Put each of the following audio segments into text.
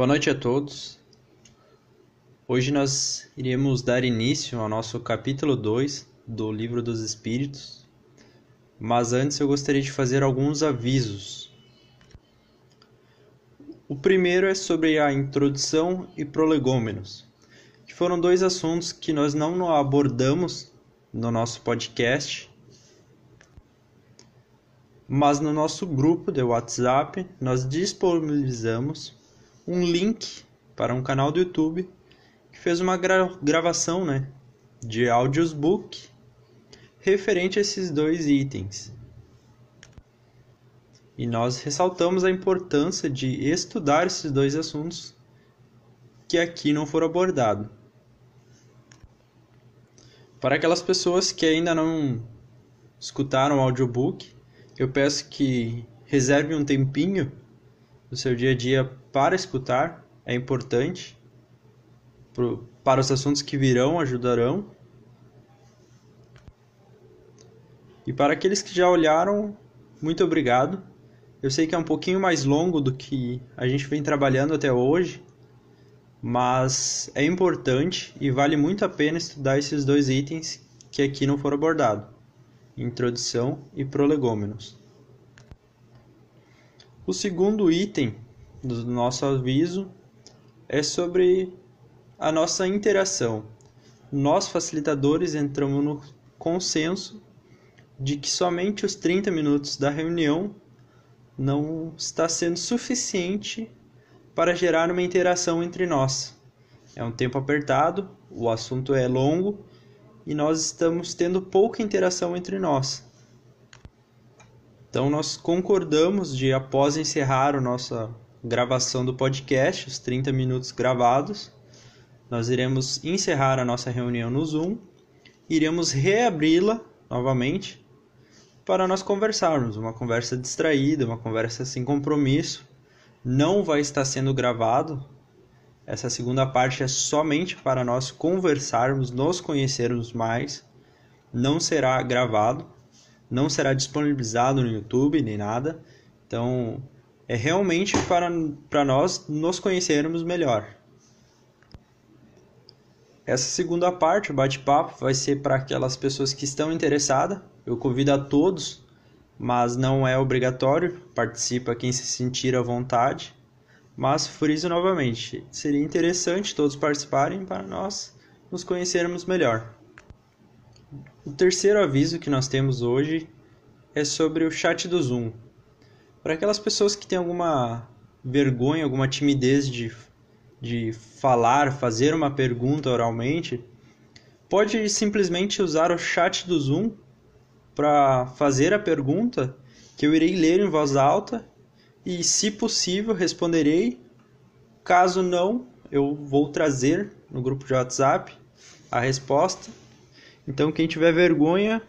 Boa noite a todos. Hoje nós iremos dar início ao nosso capítulo 2 do Livro dos Espíritos, mas antes eu gostaria de fazer alguns avisos. O primeiro é sobre a introdução e prolegômenos, que foram dois assuntos que nós não abordamos no nosso podcast, mas no nosso grupo de WhatsApp nós disponibilizamos um link para um canal do YouTube que fez uma gravação, de audiobook referente a esses dois itens. E nós ressaltamos a importância de estudar esses dois assuntos que aqui não foram abordados. Para aquelas pessoas que ainda não escutaram o audiobook, eu peço que reserve um tempinho do seu dia a dia para escutar, é importante, para os assuntos que virão, ajudarão. E para aqueles que já olharam, muito obrigado. Eu sei que é um pouquinho mais longo do que a gente vem trabalhando até hoje, mas é importante e vale muito a pena estudar esses dois itens que aqui não foram abordados: introdução e prolegômenos. O segundo item do nosso aviso é sobre a nossa interação. Nós, facilitadores, entramos no consenso de que somente os 30 minutos da reunião não está sendo suficiente para gerar uma interação entre nós. É um tempo apertado, o assunto é longo e nós estamos tendo pouca interação entre nós. Então nós concordamos de, após encerrar a nossa gravação do podcast, os 30 minutos gravados, nós iremos encerrar a nossa reunião no Zoom, iremos reabri-la novamente para nós conversarmos, uma conversa distraída, uma conversa sem compromisso. Não vai estar sendo gravado, essa segunda parte é somente para nós conversarmos, nos conhecermos mais, não será gravado, não será disponibilizado no YouTube nem nada, então é realmente para nós nos conhecermos melhor. Essa segunda parte, o bate-papo, vai ser para aquelas pessoas que estão interessadas. Eu convido a todos, mas não é obrigatório, participa quem se sentir à vontade. Mas friso novamente, seria interessante todos participarem para nós nos conhecermos melhor. O terceiro aviso que nós temos hoje é sobre o chat do Zoom. Para aquelas pessoas que têm alguma vergonha, alguma timidez de falar, fazer uma pergunta oralmente, pode simplesmente usar o chat do Zoom para fazer a pergunta, que eu irei ler em voz alta e, se possível, responderei. Caso não, eu vou trazer no grupo de WhatsApp a resposta. Então, quem tiver vergonha,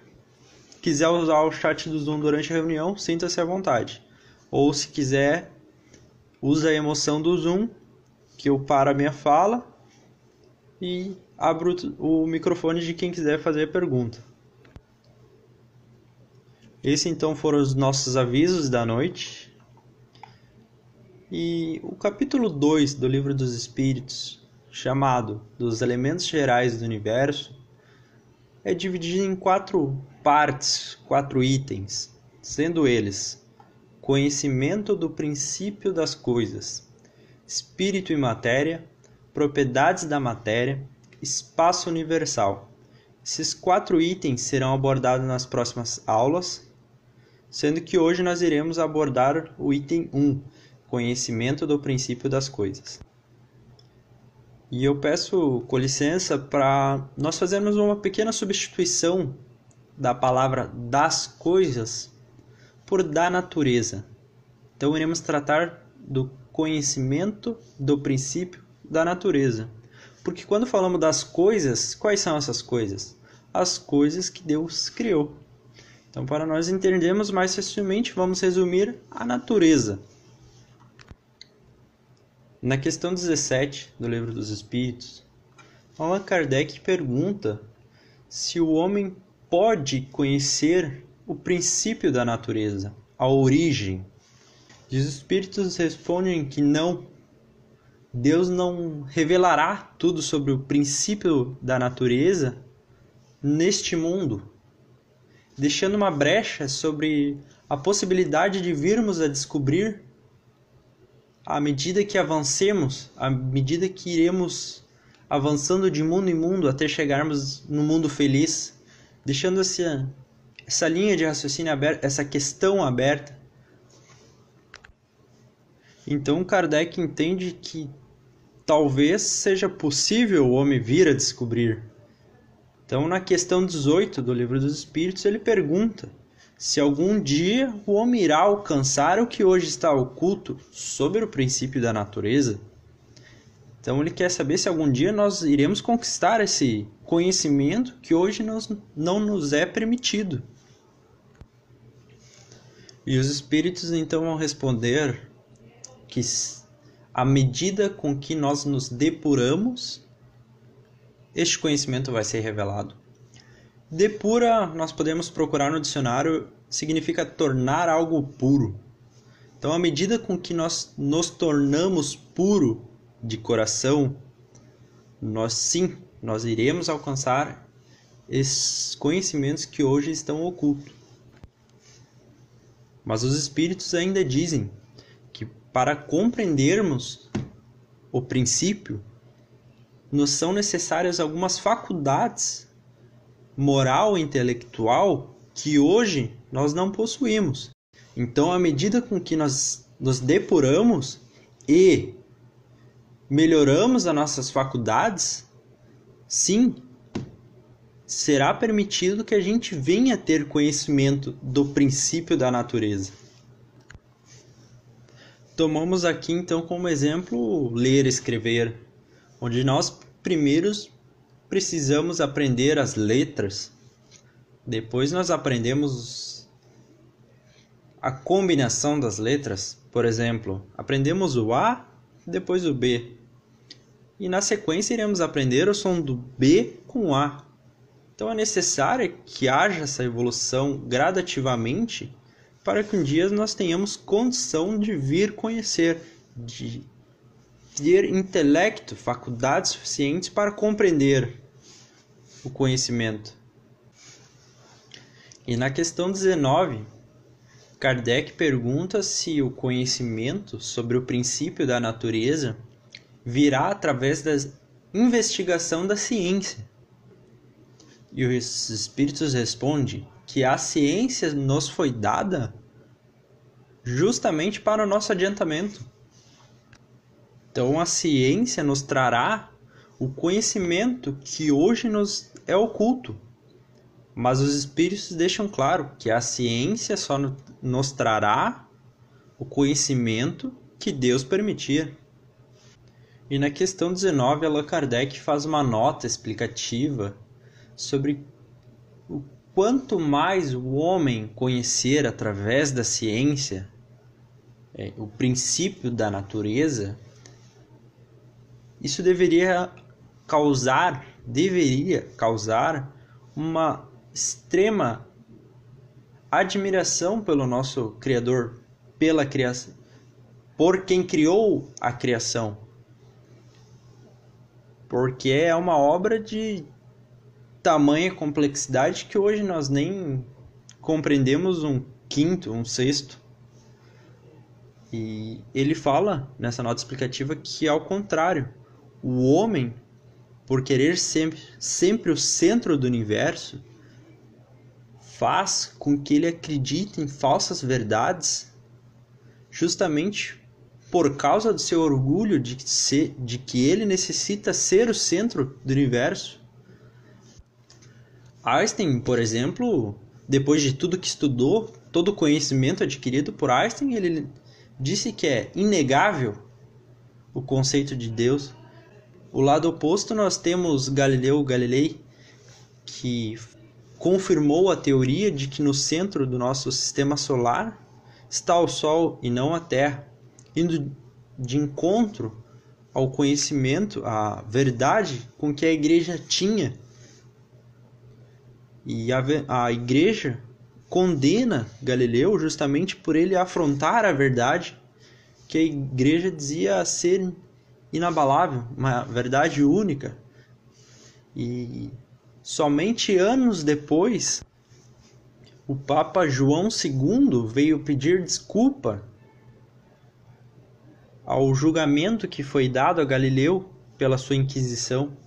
quiser usar o chat do Zoom durante a reunião, sinta-se à vontade. Ou, se quiser, use a emoção do Zoom, que eu paro a minha fala e abro o microfone de quem quiser fazer a pergunta. Esses então foram os nossos avisos da noite. E o capítulo 2 do Livro dos Espíritos, chamado Dos Elementos Gerais do Universo, é dividido em 4 partes, 4 itens, sendo eles: conhecimento do princípio das coisas, espírito e matéria, propriedades da matéria, espaço universal. Esses 4 itens serão abordados nas próximas aulas, sendo que hoje nós iremos abordar o item 1, conhecimento do princípio das coisas. E eu peço com licença para nós fazermos uma pequena substituição da palavra das coisas por da natureza. Então iremos tratar do conhecimento do princípio da natureza. Porque quando falamos das coisas, quais são essas coisas? As coisas que Deus criou. Então, para nós entendermos mais facilmente, vamos resumir a natureza. Na questão 17 do Livro dos Espíritos, Allan Kardec pergunta se o homem pode conhecer o princípio da natureza, a origem. E os espíritos respondem que não Deus não revelará tudo sobre o princípio da natureza neste mundo, deixando uma brecha sobre a possibilidade de virmos a descobrir à medida que avancemos, à medida que iremos avançando de mundo em mundo até chegarmos no mundo feliz, deixando essa linha de raciocínio aberta, essa questão aberta. Então Kardec entende que talvez seja possível o homem vir a descobrir. Então, na questão 18 do Livro dos Espíritos, ele pergunta se algum dia o homem irá alcançar o que hoje está oculto sobre o princípio da natureza. Então, ele quer saber se algum dia nós iremos conquistar esse conhecimento que hoje não nos é permitido. E os Espíritos, então, vão responder que à medida com que nós nos depuramos, este conhecimento vai ser revelado. Depura, nós podemos procurar no dicionário, significa tornar algo puro. Então, à medida com que nós nos tornamos puro de coração, nós iremos alcançar esses conhecimentos que hoje estão ocultos. Mas os Espíritos ainda dizem que para compreendermos o princípio, nos são necessárias algumas faculdades moral e intelectual que hoje nós não possuímos. Então, à medida com que nós nos depuramos e melhoramos as nossas faculdades, sim, será permitido que a gente venha a ter conhecimento do princípio da natureza. Tomamos aqui então como exemplo ler e escrever, onde nós primeiros precisamos aprender as letras, depois nós aprendemos a combinação das letras. Por exemplo, aprendemos o A, depois o B, e na sequência iremos aprender o som do B com o A. Então é necessário que haja essa evolução gradativamente para que um dia nós tenhamos condição de vir conhecer, de ter intelecto, faculdades suficientes para compreender o conhecimento. E na questão 19, Kardec pergunta se o conhecimento sobre o princípio da natureza virá através da investigação da ciência. E os Espíritos respondem que a ciência nos foi dada justamente para o nosso adiantamento. Então a ciência nos trará o conhecimento que hoje nos é oculto. Mas os Espíritos deixam claro que a ciência só nos trará o conhecimento que Deus permitir. E na questão 19, Allan Kardec faz uma nota explicativa sobre o quanto mais o homem conhecer através da ciência o princípio da natureza, isso deveria causar uma extrema admiração pelo nosso Criador, pela criação, por quem criou a criação. Porque é uma obra de tamanha complexidade que hoje nós nem compreendemos um quinto, um sexto. E ele fala nessa nota explicativa que, ao contrário, o homem, por querer sempre o centro do universo, faz com que ele acredite em falsas verdades, justamente por causa do seu orgulho de que ele necessita ser o centro do universo. Einstein, por exemplo, depois de tudo que estudou, todo o conhecimento adquirido por Einstein, ele disse que é inegável o conceito de Deus. O lado oposto nós temos Galileu Galilei, que confirmou a teoria de que no centro do nosso sistema solar está o Sol e não a Terra, indo de encontro ao conhecimento, à verdade com que a Igreja tinha. E a Igreja condena Galileu justamente por ele afrontar a verdade que a Igreja dizia ser inabalável, uma verdade única. E somente anos depois, o Papa João II veio pedir desculpa ao julgamento que foi dado a Galileu pela sua Inquisição.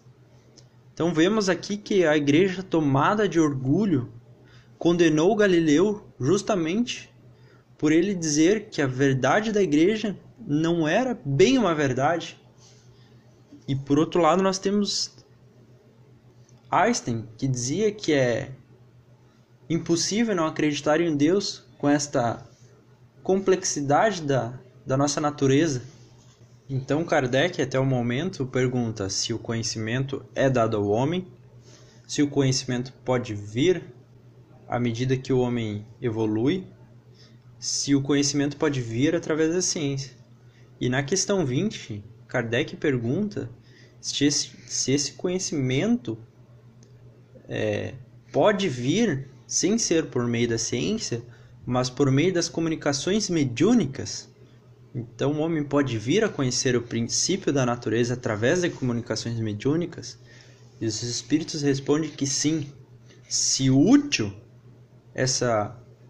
Então vemos aqui que a igreja, tomada de orgulho, condenou Galileu justamente por ele dizer que a verdade da igreja não era bem uma verdade. E por outro lado nós temos Einstein, que dizia que é impossível não acreditar em Deus com esta complexidade da nossa natureza. Então Kardec, até o momento, pergunta se o conhecimento é dado ao homem, se o conhecimento pode vir à medida que o homem evolui, se o conhecimento pode vir através da ciência. E na questão 20, Kardec pergunta se esse conhecimento pode vir sem ser por meio da ciência, mas por meio das comunicações mediúnicas. Então o homem pode vir a conhecer o princípio da natureza através de comunicações mediúnicas? E os espíritos respondem que sim. Se útil,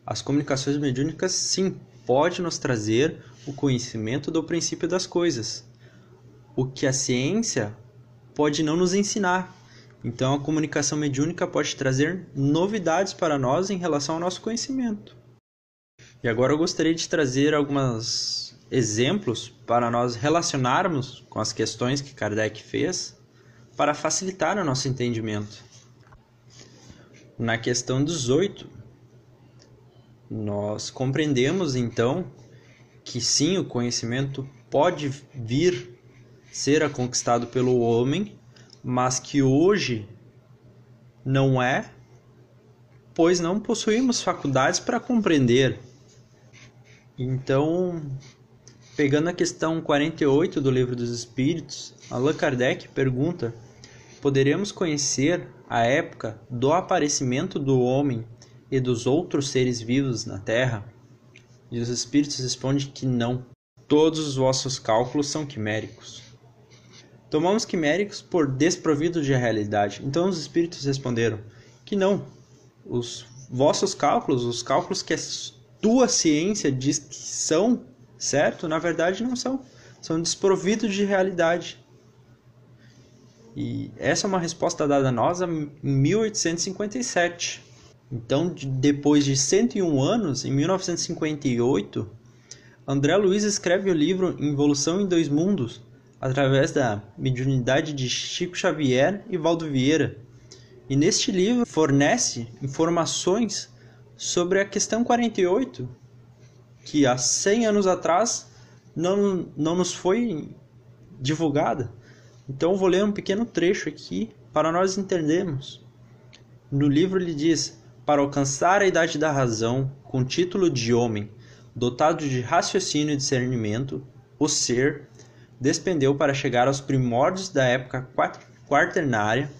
as comunicações mediúnicas, sim, pode nos trazer o conhecimento do princípio das coisas. O que a ciência pode não nos ensinar. Então a comunicação mediúnica pode trazer novidades para nós em relação ao nosso conhecimento. E agora eu gostaria de trazer alguns exemplos para nós relacionarmos com as questões que Kardec fez para facilitar o nosso entendimento. Na questão 18, nós compreendemos então que sim, o conhecimento pode vir ser conquistado pelo homem, mas que hoje não é, pois não possuímos faculdades para compreender. Então, pegando a questão 48 do Livro dos Espíritos, Allan Kardec pergunta: poderemos conhecer a época do aparecimento do homem e dos outros seres vivos na Terra? E os Espíritos respondem que não. Todos os vossos cálculos são quiméricos. Tomamos quiméricos por desprovido de realidade. Então os Espíritos responderam que não. Os vossos cálculos, os cálculos que a tua ciência diz que são certo, na verdade não são. São desprovidos de realidade. E essa é uma resposta dada a nós em 1857. Então, depois de 101 anos, em 1958, André Luiz escreve o livro Involução em Dois Mundos, através da mediunidade de Chico Xavier e Valdo Vieira. E neste livro fornece informações sobre a questão 48, que há 100 anos atrás não nos foi divulgada. Então eu vou ler um pequeno trecho aqui para nós entendermos. No livro ele diz: para alcançar a idade da razão, com título de homem, dotado de raciocínio e discernimento, o ser despendeu para chegar aos primórdios da época quaternária,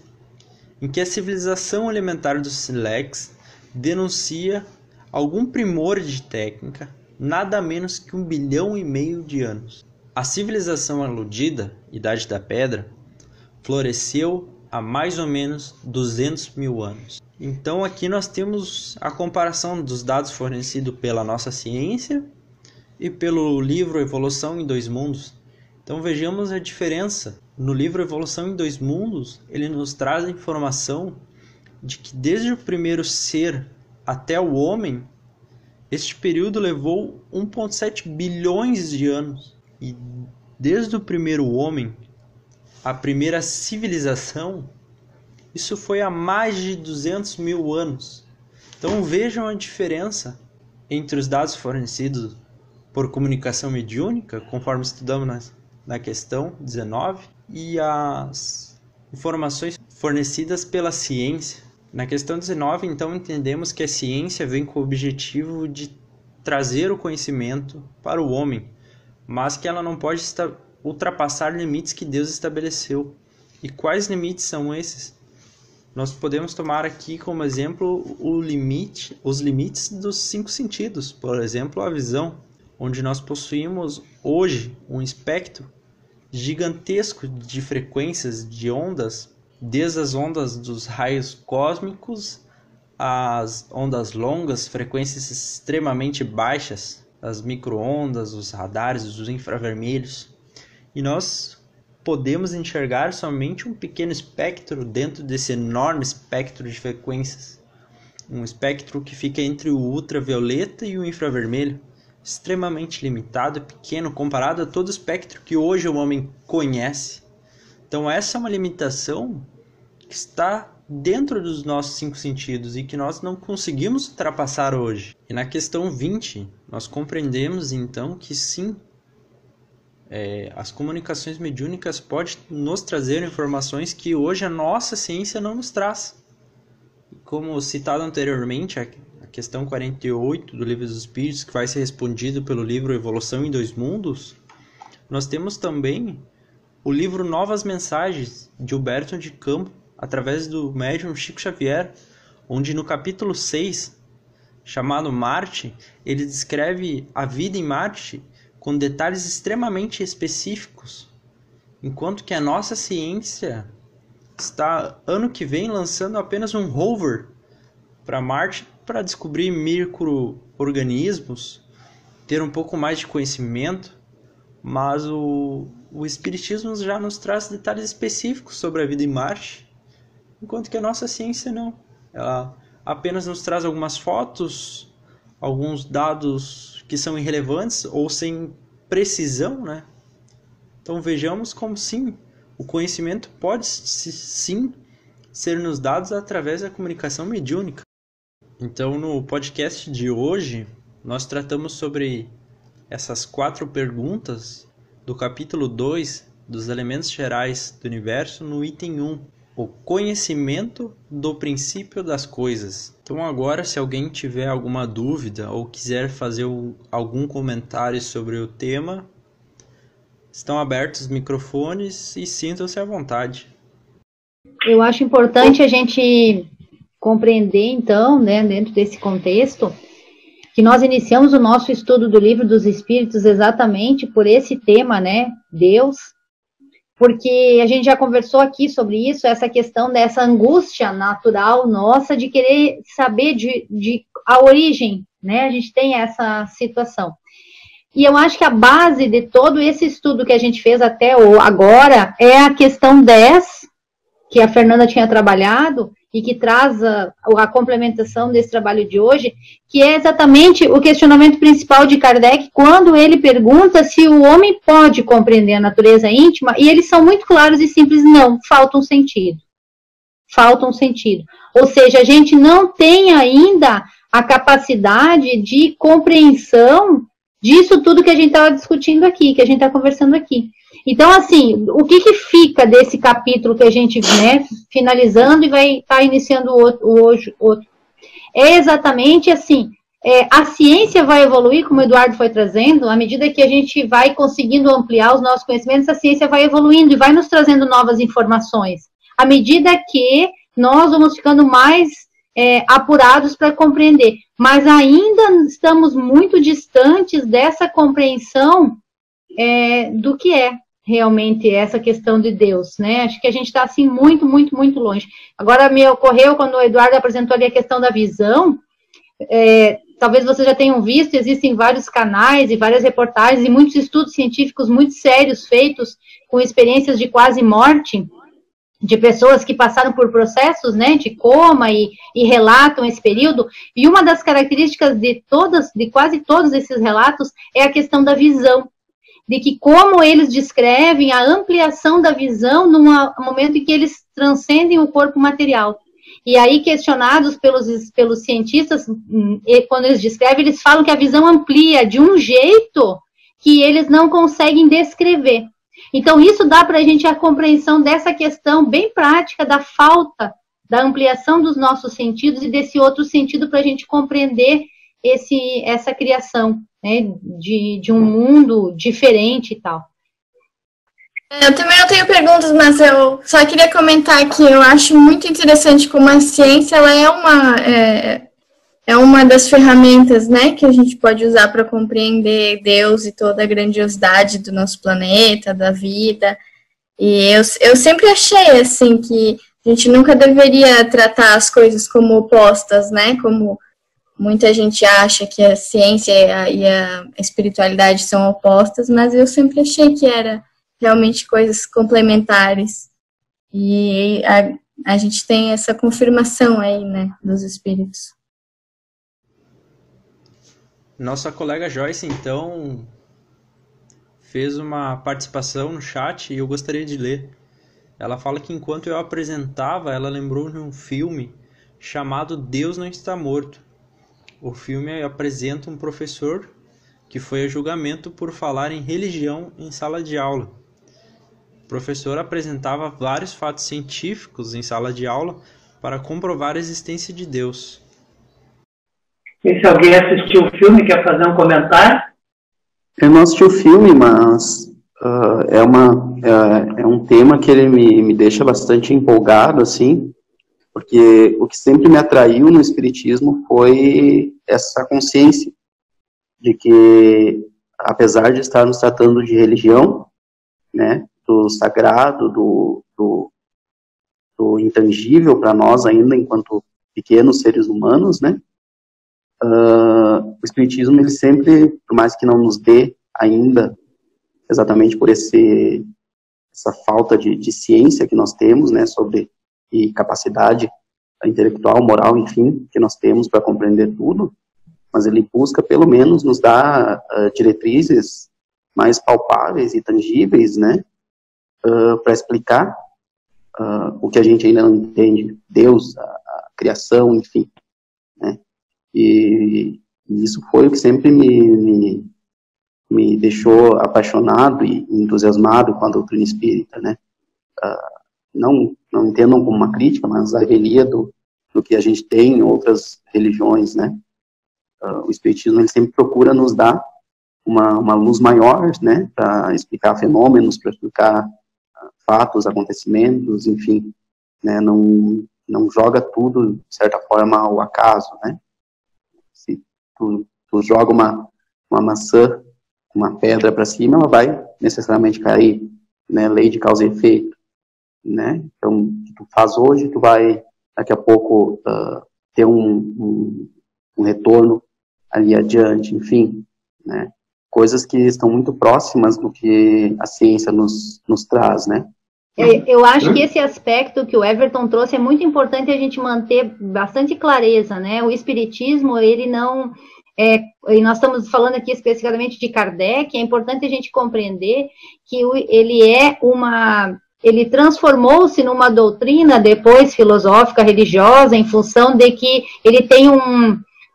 em que a civilização elementar dos Silex denuncia algum primor de técnica, nada menos que 1,5 bilhão de anos. A civilização aludida, Idade da Pedra, floresceu há mais ou menos 200 mil anos. Então aqui nós temos a comparação dos dados fornecidos pela nossa ciência e pelo livro Evolução em Dois Mundos. Então vejamos a diferença. No livro Evolução em Dois Mundos, ele nos traz a informação de que desde o primeiro ser até o homem, este período levou 1,7 bilhões de anos. E desde o primeiro homem, a primeira civilização, isso foi há mais de 200 mil anos. Então vejam a diferença entre os dados fornecidos por comunicação mediúnica, conforme estudamos na questão 19, e as informações fornecidas pela ciência. Na questão 19, então, entendemos que a ciência vem com o objetivo de trazer o conhecimento para o homem, mas que ela não pode ultrapassar limites que Deus estabeleceu. E quais limites são esses? Nós podemos tomar aqui como exemplo os limites dos 5 sentidos. Por exemplo, a visão, onde nós possuímos hoje um espectro gigantesco de frequências, de ondas, desde as ondas dos raios cósmicos, as ondas longas, frequências extremamente baixas, as micro-ondas, os radares, os infravermelhos. E nós podemos enxergar somente um pequeno espectro dentro desse enorme espectro de frequências. Um espectro que fica entre o ultravioleta e o infravermelho, extremamente limitado e pequeno comparado a todo o espectro que hoje o homem conhece. Então essa é uma limitação que está dentro dos nossos 5 sentidos e que nós não conseguimos ultrapassar hoje. E na questão 20, nós compreendemos então que sim, as comunicações mediúnicas podem nos trazer informações que hoje a nossa ciência não nos traz. Como citado anteriormente, a questão 48 do Livro dos Espíritos, que vai ser respondido pelo livro Evolução em Dois Mundos, nós temos também o livro Novas Mensagens, de Humberto de Campos, através do médium Chico Xavier, onde no capítulo 6, chamado Marte, ele descreve a vida em Marte com detalhes extremamente específicos, enquanto que a nossa ciência está, ano que vem, lançando apenas um rover para Marte para descobrir micro-organismos, ter um pouco mais de conhecimento, mas o Espiritismo já nos traz detalhes específicos sobre a vida em Marte, enquanto que a nossa ciência não. Ela apenas nos traz algumas fotos, alguns dados que são irrelevantes ou sem precisão, né? Então vejamos como sim, o conhecimento pode sim ser nos dados através da comunicação mediúnica. Então no podcast de hoje nós tratamos sobre essas 4 perguntas do capítulo 2 dos elementos gerais do universo no item 1. O conhecimento do princípio das coisas. Então agora, se alguém tiver alguma dúvida ou quiser fazer algum comentário sobre o tema, estão abertos os microfones e sintam-se à vontade. Eu acho importante a gente compreender, então, né, dentro desse contexto, que nós iniciamos o nosso estudo do Livro dos Espíritos exatamente por esse tema, né, Deus, porque a gente já conversou aqui sobre isso, essa questão dessa angústia natural nossa de querer saber de a origem, né? A gente tem essa situação. E eu acho que a base de todo esse estudo que a gente fez até agora é a questão 10, que a Fernanda tinha trabalhado, e que traz a complementação desse trabalho de hoje, que é exatamente o questionamento principal de Kardec, quando ele pergunta se o homem pode compreender a natureza íntima, e eles são muito claros e simples: não, falta um sentido. Falta um sentido. Ou seja, a gente não tem ainda a capacidade de compreensão disso tudo que a gente estava discutindo aqui, que a gente está conversando aqui. Então, assim, o que fica desse capítulo que a gente, né, finalizando e vai estar iniciando o outro? É exatamente assim, a ciência vai evoluir, como o Eduardo foi trazendo, à medida que a gente vai conseguindo ampliar os nossos conhecimentos, a ciência vai evoluindo e vai nos trazendo novas informações, à medida que nós vamos ficando mais apurados para compreender. Mas ainda estamos muito distantes dessa compreensão do que é realmente essa questão de Deus, né? Acho que a gente está, assim, muito, muito, muito longe. Agora, me ocorreu, quando o Eduardo apresentou ali a questão da visão, talvez vocês já tenham visto, existem vários canais e várias reportagens e muitos estudos científicos muito sérios feitos com experiências de quase morte, de pessoas que passaram por processos, né, de coma e relatam esse período, e uma das características de quase todos esses relatos é a questão da visão, de que como eles descrevem a ampliação da visão num momento em que eles transcendem o corpo material. E aí, questionados pelos cientistas, quando eles descrevem, eles falam que a visão amplia de um jeito que eles não conseguem descrever. Então, isso dá para a gente a compreensão dessa questão bem prática da falta da ampliação dos nossos sentidos e desse outro sentido para a gente compreender essa criação, né, de um mundo diferente e tal. Eu também não tenho perguntas, mas eu só queria comentar que eu acho muito interessante como a ciência ela é uma das ferramentas, né, que a gente pode usar para compreender Deus e toda a grandiosidade do nosso planeta, da vida. E eu sempre achei, assim, que a gente nunca deveria tratar as coisas como opostas, né, como muita gente acha que a ciência e a espiritualidade são opostas, mas eu sempre achei que era realmente coisas complementares. E a gente tem essa confirmação aí, né, dos espíritos. Nossa colega Joyce, então, fez uma participação no chat e eu gostaria de ler. Ela fala que enquanto eu apresentava, ela lembrou de um filme chamado Deus Não Está Morto. O filme apresenta um professor que foi a julgamento por falar em religião em sala de aula. O professor apresentava vários fatos científicos em sala de aula para comprovar a existência de Deus. E se alguém assistiu o filme, quer fazer um comentário? Eu não assisti o filme, mas é um tema que ele me deixa bastante empolgado, assim, porque o que sempre me atraiu no Espiritismo foi essa consciência de que, apesar de estarmos tratando de religião, né, do sagrado, do intangível para nós ainda, enquanto pequenos seres humanos, né, o Espiritismo, ele sempre, por mais que não nos dê ainda, exatamente por essa falta de ciência que nós temos, né, e capacidade intelectual, moral, enfim, que nós temos para compreender tudo, mas ele busca, pelo menos, nos dar diretrizes mais palpáveis e tangíveis, né, para explicar o que a gente ainda não entende, Deus, a criação, enfim, né. E isso foi o que sempre me deixou apaixonado e entusiasmado com a doutrina espírita, né? Não entendam como uma crítica, mas a revelia do que a gente tem em outras religiões, né? O espiritismo, ele sempre procura nos dar uma luz maior, né? Para explicar fenômenos, para explicar fatos, acontecimentos, enfim, né? Não joga tudo, de certa forma, ao acaso, né? Se tu joga uma maçã, uma pedra para cima, ela vai necessariamente cair, né? Lei de causa e efeito, né? Então, o que tu faz hoje, tu vai, daqui a pouco, ter um retorno ali adiante, enfim, né? Coisas que estão muito próximas do que a ciência nos traz, né? Eu acho que esse aspecto que o Everton trouxe é muito importante a gente manter bastante clareza, né? O espiritismo, ele não... e nós estamos falando aqui especificamente de Kardec, é importante a gente compreender que ele transformou-se numa doutrina depois filosófica, religiosa, em função de que ele tem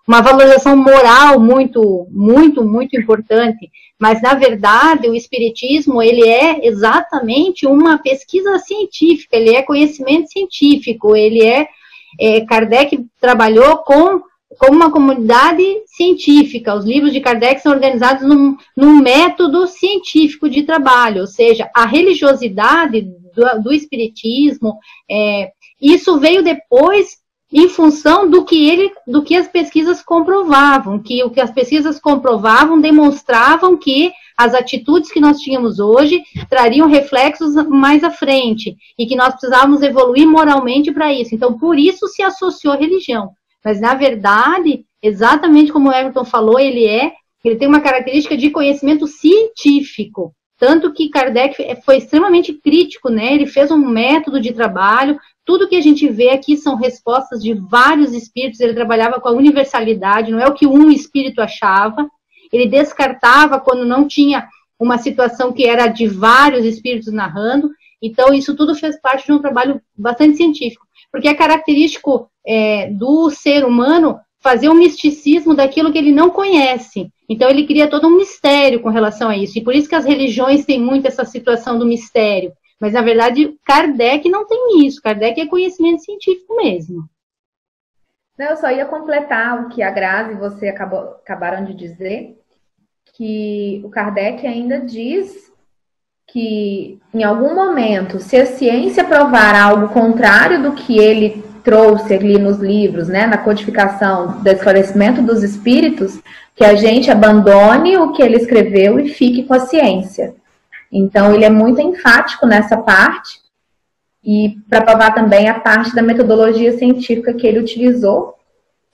uma valorização moral muito, muito, muito importante. Mas, na verdade, o espiritismo, ele é exatamente uma pesquisa científica, ele é conhecimento científico, Kardec trabalhou com uma comunidade científica. Os livros de Kardec são organizados num método científico de trabalho, ou seja, a religiosidade do espiritismo, isso veio depois em função do que as pesquisas comprovavam, que o que as pesquisas comprovavam demonstravam que as atitudes que nós tínhamos hoje trariam reflexos mais à frente, e que nós precisávamos evoluir moralmente para isso. Então, por isso se associou à religião. Mas, na verdade, exatamente como o Everton falou, ele tem uma característica de conhecimento científico. Tanto que Kardec foi extremamente crítico, né? Ele fez um método de trabalho. Tudo que a gente vê aqui são respostas de vários espíritos. Ele trabalhava com a universalidade, não é o que um espírito achava. Ele descartava quando não tinha uma situação que era de vários espíritos narrando. Então, isso tudo fez parte de um trabalho bastante científico. Porque é característico do ser humano fazer um misticismo daquilo que ele não conhece. Então, ele cria todo um mistério com relação a isso. E por isso que as religiões têm muito essa situação do mistério. Mas, na verdade, Kardec não tem isso. Kardec é conhecimento científico mesmo. Não, eu só ia completar o que a Grazi e você acabaram de dizer, que o Kardec ainda diz que, em algum momento, se a ciência provar algo contrário do que ele trouxe ali nos livros, né, na codificação do esclarecimento dos espíritos, que a gente abandone o que ele escreveu e fique com a ciência. Então, ele é muito enfático nessa parte, e para provar também a parte da metodologia científica que ele utilizou.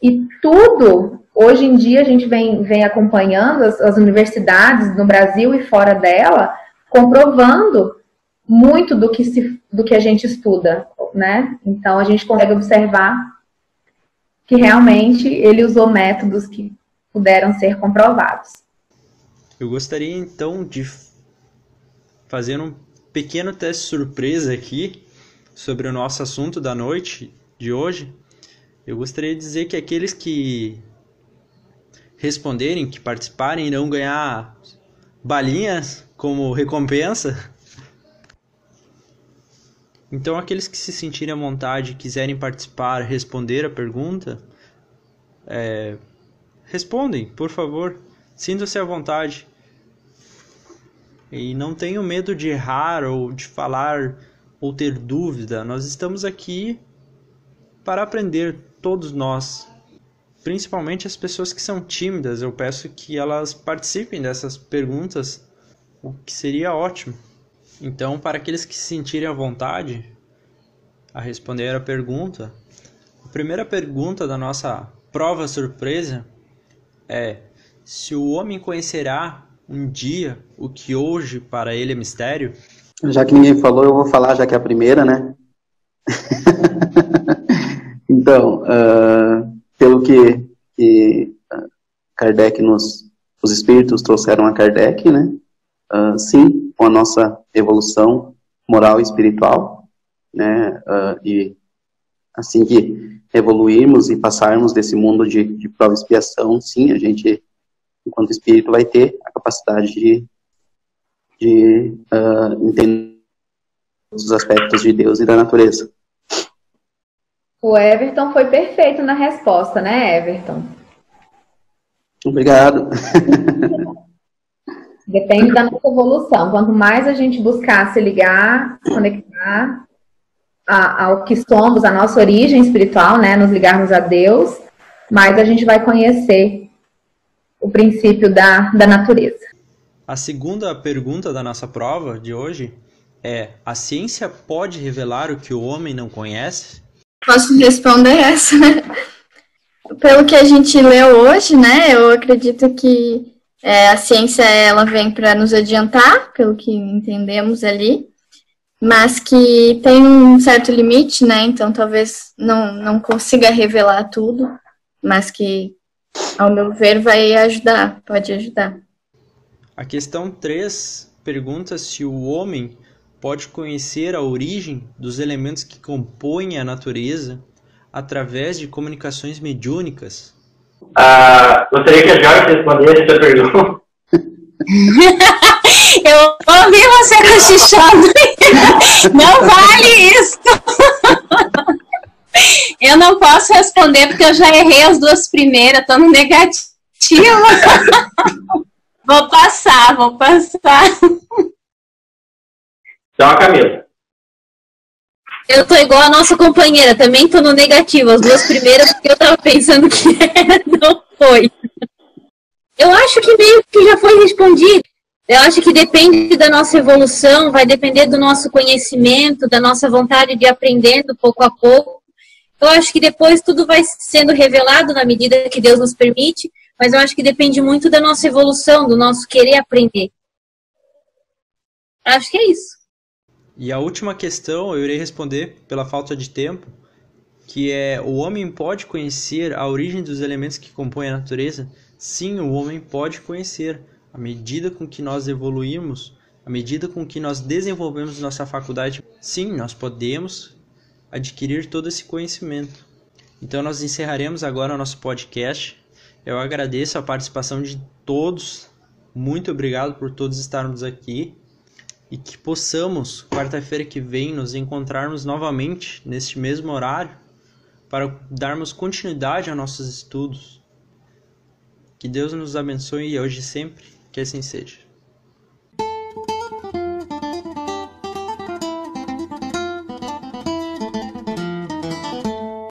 E tudo, hoje em dia, a gente vem acompanhando as universidades no Brasil e fora dela, comprovando muito do que a gente estuda, né? Então, a gente consegue observar que realmente ele usou métodos que puderam ser comprovados. Eu gostaria, então, de fazer um pequeno teste surpresa aqui sobre o nosso assunto da noite de hoje. Eu gostaria de dizer que aqueles que responderem, que participarem, irão ganhar balinhas como recompensa. Então, aqueles que se sentirem à vontade, quiserem participar, responder a pergunta, respondem, por favor. Sintam-se à vontade. E não tenham medo de errar ou de falar ou ter dúvida. Nós estamos aqui para aprender, todos nós. Principalmente as pessoas que são tímidas. Eu peço que elas participem dessas perguntas, o que seria ótimo. Então, para aqueles que se sentirem à vontade a responder a pergunta, a primeira pergunta da nossa prova surpresa é: se o homem conhecerá um dia o que hoje para ele é mistério? Já que ninguém falou, eu vou falar, já que é a primeira, né? Então, pelo que Kardec os espíritos trouxeram a Kardec, né? Sim, com a nossa evolução moral e espiritual, né? E assim que evoluirmos e passarmos desse mundo de prova e expiação, sim, a gente, enquanto espírito, vai ter a capacidade de entender os aspectos de Deus e da natureza. O Everton foi perfeito na resposta, né, Everton? Obrigado. Depende da nossa evolução. Quanto mais a gente buscar se ligar, se conectar ao que somos, a nossa origem espiritual, né, nos ligarmos a Deus, mais a gente vai conhecer o princípio da natureza. A segunda pergunta da nossa prova de hoje é: a ciência pode revelar o que o homem não conhece? Posso responder essa? Pelo que a gente leu hoje, né, eu acredito que a ciência ela vem para nos adiantar, pelo que entendemos ali, mas que tem um certo limite, né, então talvez não consiga revelar tudo, mas que, ao meu ver, vai ajudar, pode ajudar. A questão 3 pergunta se o homem pode conhecer a origem dos elementos que compõem a natureza através de comunicações mediúnicas. Gostaria que a Jorge respondesse essa pergunta. Eu ouvi você cochichando. Não vale isso. Eu não posso responder porque eu já errei as duas primeiras, estou no negativo. Vou passar. Então, a Camila. Eu tô igual a nossa companheira, também tô no negativo. As duas primeiras, porque eu tava pensando que não foi. Eu acho que meio que já foi respondido. Eu acho que depende da nossa evolução, vai depender do nosso conhecimento, da nossa vontade de aprendendo pouco a pouco. Eu acho que depois tudo vai sendo revelado na medida que Deus nos permite, mas eu acho que depende muito da nossa evolução, do nosso querer aprender. Acho que é isso. E a última questão eu irei responder pela falta de tempo, que é: o homem pode conhecer a origem dos elementos que compõem a natureza? Sim, o homem pode conhecer. À medida com que nós evoluímos, à medida com que nós desenvolvemos nossa faculdade, sim, nós podemos adquirir todo esse conhecimento. Então nós encerraremos agora o nosso podcast. Eu agradeço a participação de todos. Muito obrigado por todos estarmos aqui. E que possamos, quarta-feira que vem, nos encontrarmos novamente neste mesmo horário para darmos continuidade aos nossos estudos. Que Deus nos abençoe hoje e sempre, que assim seja.